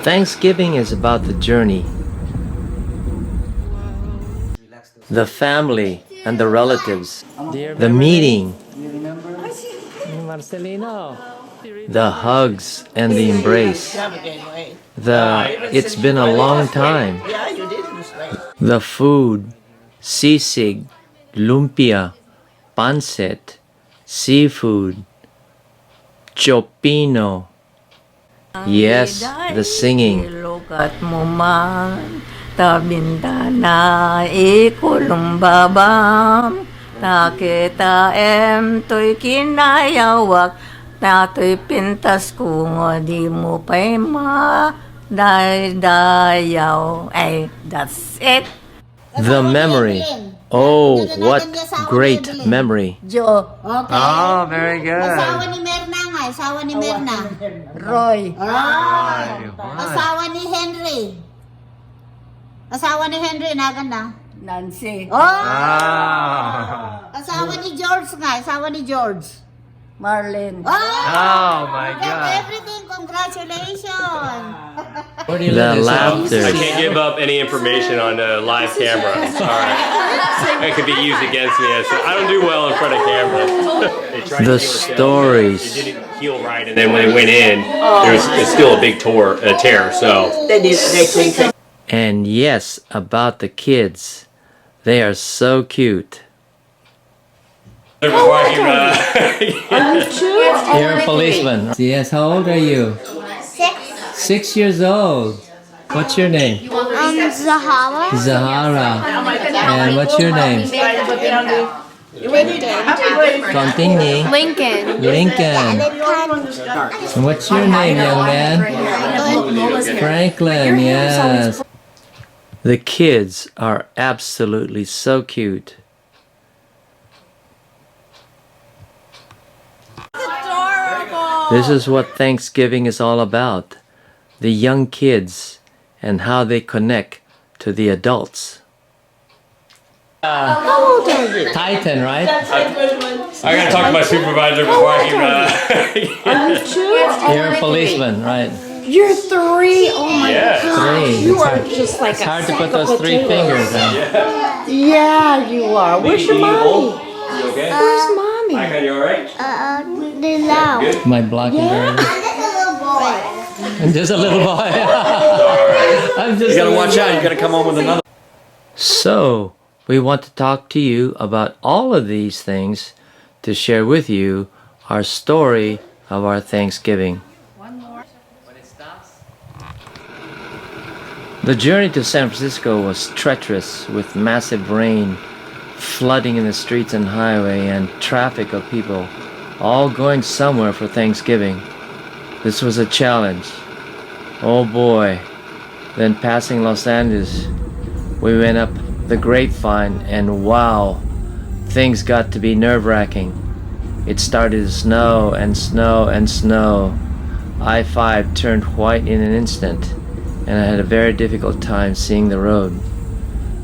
Thanksgiving is about the journey, the family and the relatives, the meeting, Marcelino, the hugs and the embrace, the it's been a long time, the food, sisig, lumpia, pancit, seafood, chopino. Yes, the singing. Ilugat mo man, tabindana ikulumbabam, takita to'y kinayawak, to'y pintas kung di mo pa'y dayaw. Ay, that's it. The memory. Oh, what great memory. Jo, Oh, very good. Asawa ni Merna nga, asawa ni Merna. Roy, Asawa ni Henry. Asawa ni Henry, naganda. Nancy, Asawa ni George nga, asawa ni George. Marlene, Oh my Got God. everything, congratulations. The laughter. I can't give up any information on a live camera. Sorry. That could be used against me. I don't do well in front of cameras. They tried The to heal it, stories. It didn't heal right, and then when it went in, it's still a big tear. So And yes, about the kids. They are so cute. You're You're a policeman. Yes, how old are you? 6 years old. What's your name? Zahara. Zahara. And what's your name? Kontingning. Lincoln. Lincoln. And what's your name, young man? Franklin, yes. The kids are absolutely so cute. This is what Thanksgiving is all about. The young kids and how they connect to the adults. How old are you? Titan, right? I gotta talk to my supervisor before I can. You're a policeman, right? You're 3. Oh my Yeah. God. 3. You are just like It's hard to put those 3 fingers on. Yeah, you are. Where's your mommy? You okay? Where's mommy? Hi, you alright? Dilaw. My blocking her. I'm just a little boy. I'm just You gotta a watch little out. You boy. gotta come home with another. So, we want to talk to you about all of these things to share with you our story of our Thanksgiving. The journey to San Francisco was treacherous with massive rain, flooding in the streets and highway, and traffic of people all going somewhere for Thanksgiving. This was a challenge. Oh boy. Then passing Los Angeles, we went up the Grapevine, and wow, things got to be nerve-wracking. It started to snow and snow and snow. I-5 turned white in an instant, and I had a very difficult time seeing the road.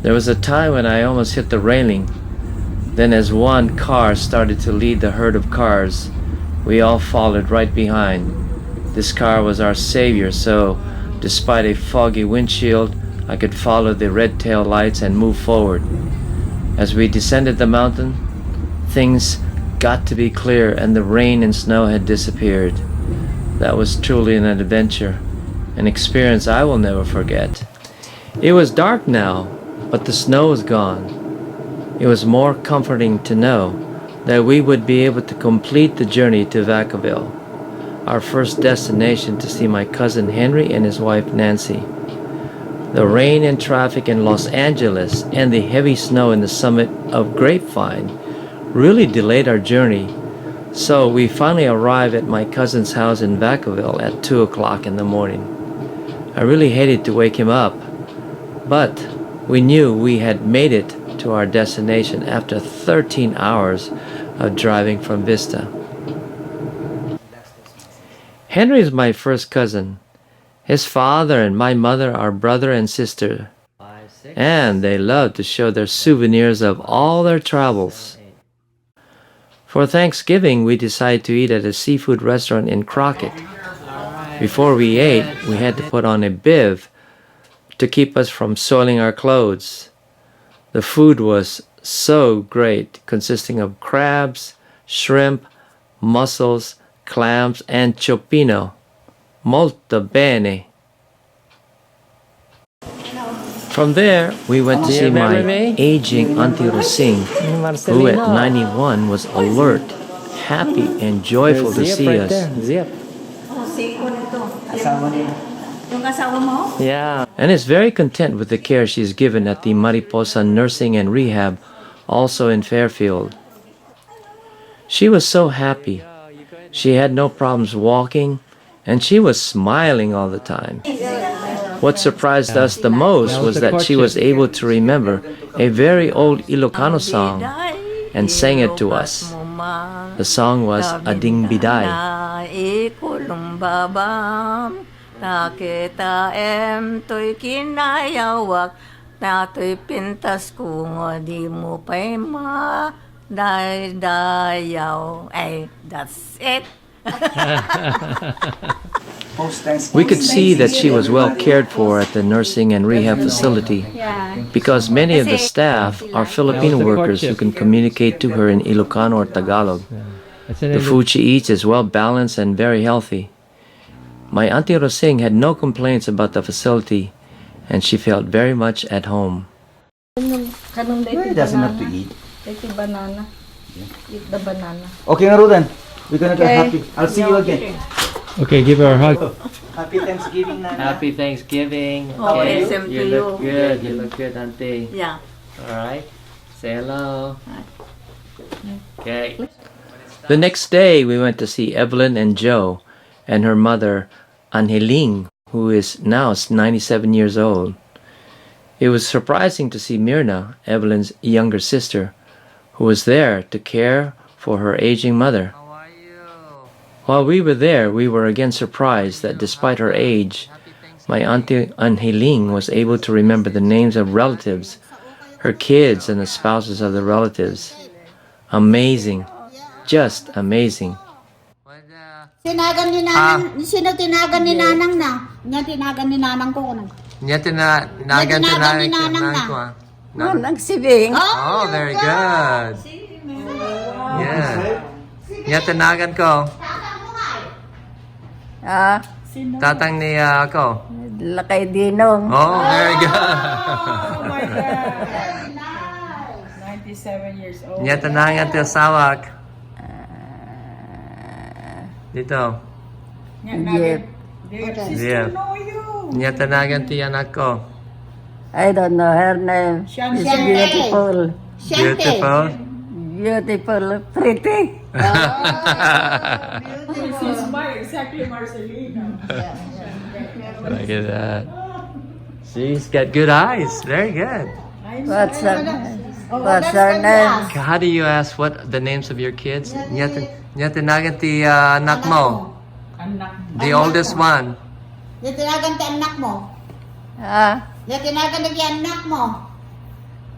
There was a time when I almost hit the railing. Then as one car started to lead the herd of cars, we all followed right behind. This car was our savior, so despite a foggy windshield, I could follow the red tail lights and move forward. As we descended the mountain, things got to be clear and the rain and snow had disappeared. That was truly an adventure, an experience I will never forget. It was dark now, but the snow was gone. It was more comforting to know that we would be able to complete the journey to Vacaville, our first destination to see my cousin Henry and his wife Nancy. The rain and traffic in Los Angeles and the heavy snow in the summit of Grapevine really delayed our journey, so we finally arrived at my cousin's house in Vacaville at 2 o'clock in the morning. I really hated to wake him up, but we knew we had made it to our destination after 13 hours of driving from Vista. Henry is my first cousin. His father and my mother are brother and sister, and they love to show their souvenirs of all their travels. For Thanksgiving, we decided to eat at a seafood restaurant in Crockett. Before we ate, we had to put on a bib to keep us from soiling our clothes. The food was so great, consisting of crabs, shrimp, mussels, clams, and cioppino. Molto bene. From there, we went to see my aging Auntie Rosing, who at 91 was alert, happy, and joyful to see us. Yung asawa mo? Yeah. And is very content with the care she is given at the Mariposa Nursing and Rehab, also in Fairfield. She was so happy. She had no problems walking, and she was smiling all the time. What surprised us the most was that she was able to remember a very old Ilocano song and sang it to us. The song was Ading Biday. Ikulong babam, takitaem to'y kinayawak, na to'y pintas kung di mo pa'y dayaw. Ay, that's it. We could see that she was well cared for at the nursing and rehab facility because many of the staff are Filipino workers who can communicate to her in Ilocano or Tagalog. The food she eats is well balanced and very healthy. My Auntie Rosing had no complaints about the facility and she felt very much at home. He doesn't have to eat. Take the banana. Eat the banana. Okay, nga Rudan. We're gonna get happy. I'll see you again. Okay, give her a hug. Happy Thanksgiving, Nana. Happy Thanksgiving. Oh, same to you look you. good. You look good, Auntie. Yeah. All right. Say hello. Okay. The next day, we went to see Evelyn and Joe and her mother, Angeling, who is now 97 years old. It was surprising to see Mirna, Evelyn's younger sister, who was there to care for her aging mother. While we were there, we were again surprised that despite her age, my Auntie Angeling was able to remember the names of relatives, her kids, and the spouses of the relatives. Amazing. Just amazing. Tinagan ni Nanang, sino tinagan ni Nanang na? Niya tinagan ni Nanang ko. Niya Tinagan ni Nanang na. Nagsibing. Oh, very good. Yeah. Niya tinagan ko. Ah, Tatang ni ako. Lakay Dinong. Oh, very good. Oh my God. 97 years old. Niya tinagan ti sawak. Dito. Jeep. Yeah. Niya tinagan ti anak ko. I don't know her name. She's beautiful. Beautiful. Beautiful. Pretty. She's exactly Marcelino. Look at that. She's got good eyes. Very good. What's her name? How do you ask what the names of your kids? Niya tinagan ti anak mo. The oldest one. Niya tinagan ti anak mo. Ah, Niya tinagan ti anak mo.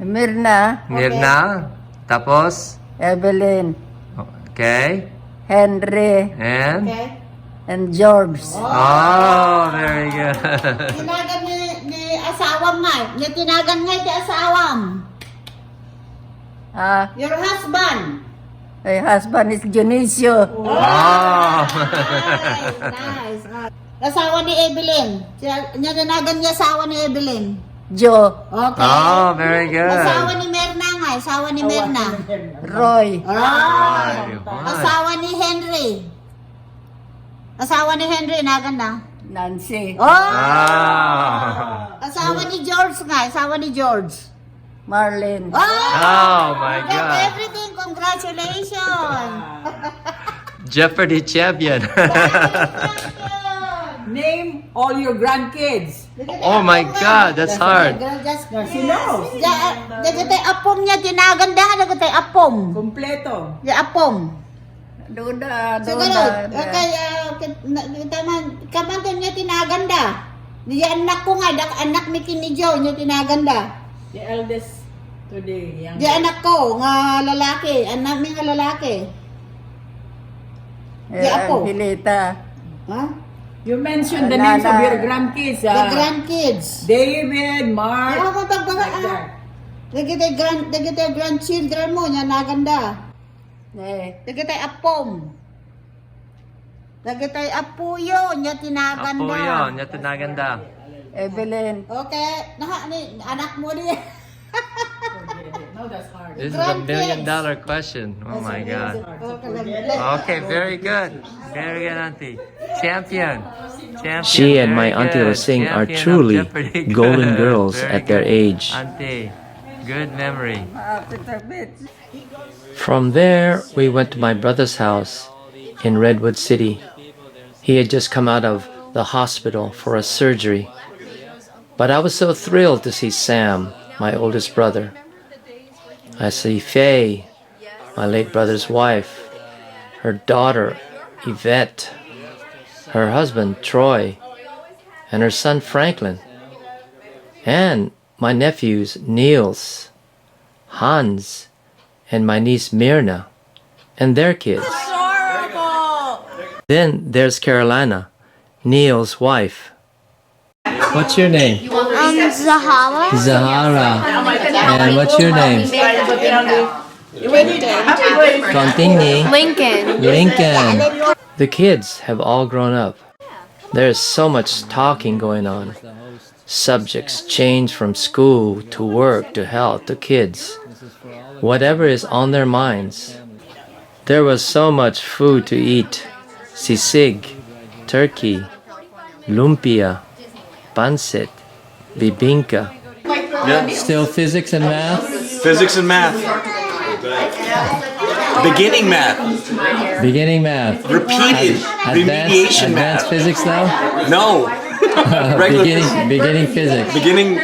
Mirna, Mirna. Tapos? Evelyn, Okay. Henry, And? Okay? and George. Oh, very good. Tinagan ni asawam nga. Niya tinagan nga ti asawam. Ah, Your husband. my husband is Dionisio. Oh. Nice. Asawa ni Evelyn. Niya tinagan niya asawa ni Evelyn. Joe, Okay. Oh, very good. Asawa ni Merna nga. Asawa ni Merna. Roy, Ah. What? Asawa ni Henry. Asawa ni Henry, nagan na. Nancy, Oh! Ah. Asawa ni George nga. Asawa ni George. Marlene, Oh, my Got God. everything. Congratulations. Jeopardy champion. Name all your grandkids. Oh, my God. That's hard. She knows. Dagatay apom niya, tinagandahan. Dagatay apom. Kompleto. Ya apom. Duda, Siguro, Duda. kamantan niya tinaganda. Niya anak ko nga, anak ni Kinijo, niya tinaganda. The eldest today. Young. Di anak ko, nga lalaki, anak mi nga lalaki. Di apo. Angelita, Ha? You mentioned the names of your grandkids. The grandkids. David, Mark. Ako tagbaga Dagitay grandchildren mo, nya naganda. Dagitay apom. Dagitay apuyo, nya tinaganda. naganda. Evelyn. Okay, anak mo di. No, that's hard. This is $1 million question. Oh my God. Okay, very good. Very good, Auntie. Champion. She and my Auntie Rosing are truly golden girls at their age. Auntie, good memory. From there, we went to my brother's house in Redwood City. He had just come out of the hospital for a surgery. But I was so thrilled to see Sam, my oldest brother. I see Faye, my late brother's wife, her daughter, Yvette, her husband, Troy, and her son, Franklin, and my nephews, Niels, Hans, and my niece, Myrna, and their kids. Then there's Carolina, Neil's wife. What's your name? Zahara. Zahara. And what's your name? Lincoln. Lincoln. The kids have all grown up. There's so much talking going on. Subjects change from school to work to health to kids. Whatever is on their minds. There was so much food to eat. Sisig, turkey, lumpia, pancit, bibingka. Still physics and math? Physics and math. Beginning math. Beginning math. Repeated. Remediation math. Advanced physics now? No. beginning physics. Beginning.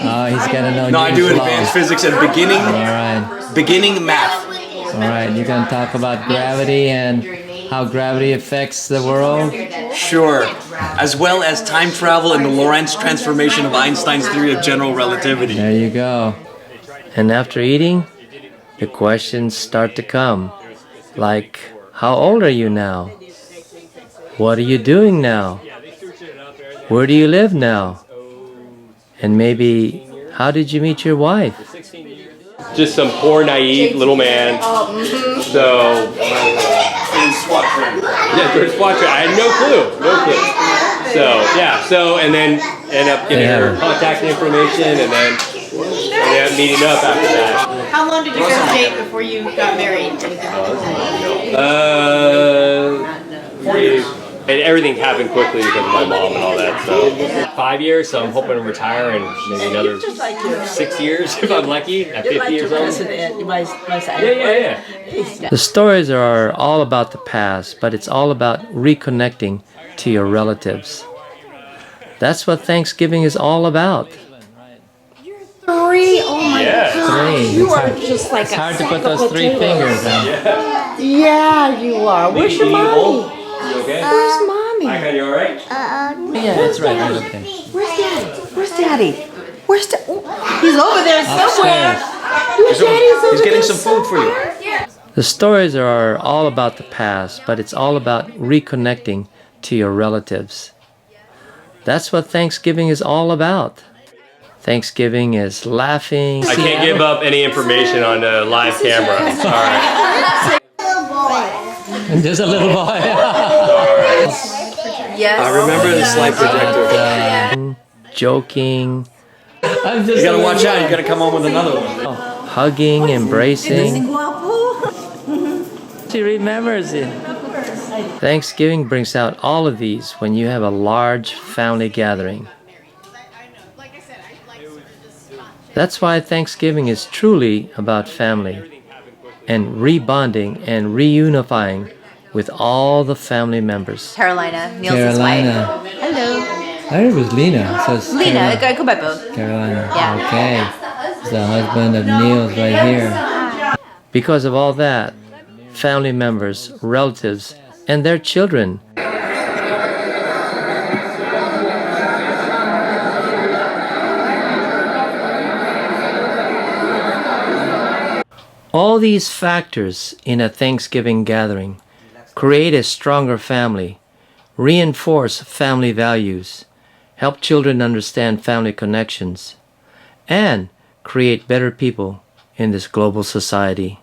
Oh, he's got to know. No, I do Newton's advanced laws. physics and beginning. All right. Beginning math. All right. You're going to talk about gravity and how gravity affects the world? Sure. As well as time travel and the Lorentz transformation of Einstein's theory of general relativity. There you go. And after eating, the questions start to come. Like, how old are you now? What are you doing now? Where do you live now? And maybe, how did you meet your wife? Just some poor, naive little man. So, yeah, for SWAT training. I had no clue. So, yeah, and then end up getting her contact information, and then ended up meeting up after that. How long did you guys date before you got married? 4 years. And everything happened quickly because of my mom and all that. So 5 years. So I'm hoping to retire in maybe another 6 years if I'm lucky at 50 years old. Yeah. The stories are all about the past, but it's all about reconnecting to your relatives. That's what Thanksgiving is all about. 3. Oh my God. 3. You are just like It's hard to put those 3 fingers on. Yeah, you are. Where's your mommy? You okay? Where's mommy? Hi, you alright? Yeah, that's right. Okay. Where's daddy? Where's daddy? Where's daddy? He's over there somewhere. Your daddy's over He's getting there some food for you. The stories are all about the past, but it's all about reconnecting to your relatives. That's what Thanksgiving is all about. Thanksgiving is laughing. I can't give up any information on the live camera. Alright. And there's a little boy. I remember the slide projector. Joking. You gotta watch out, you gotta come on with another one. Hugging, embracing. She remembers it. Thanksgiving brings out all of these when you have a large family gathering. That's why Thanksgiving is truly about family and rebonding and reunifying with all the family members. Carolina, Niels' wife. Hello. I heard it was Lena. So it's Lena, go by both. Carolina. Yeah. Okay. It's the husband of Niels right here. Because of all that, family members, relatives, and their children. All these factors in a Thanksgiving gathering create a stronger family reinforce family values, help children understand family connections, and create better people in this global society.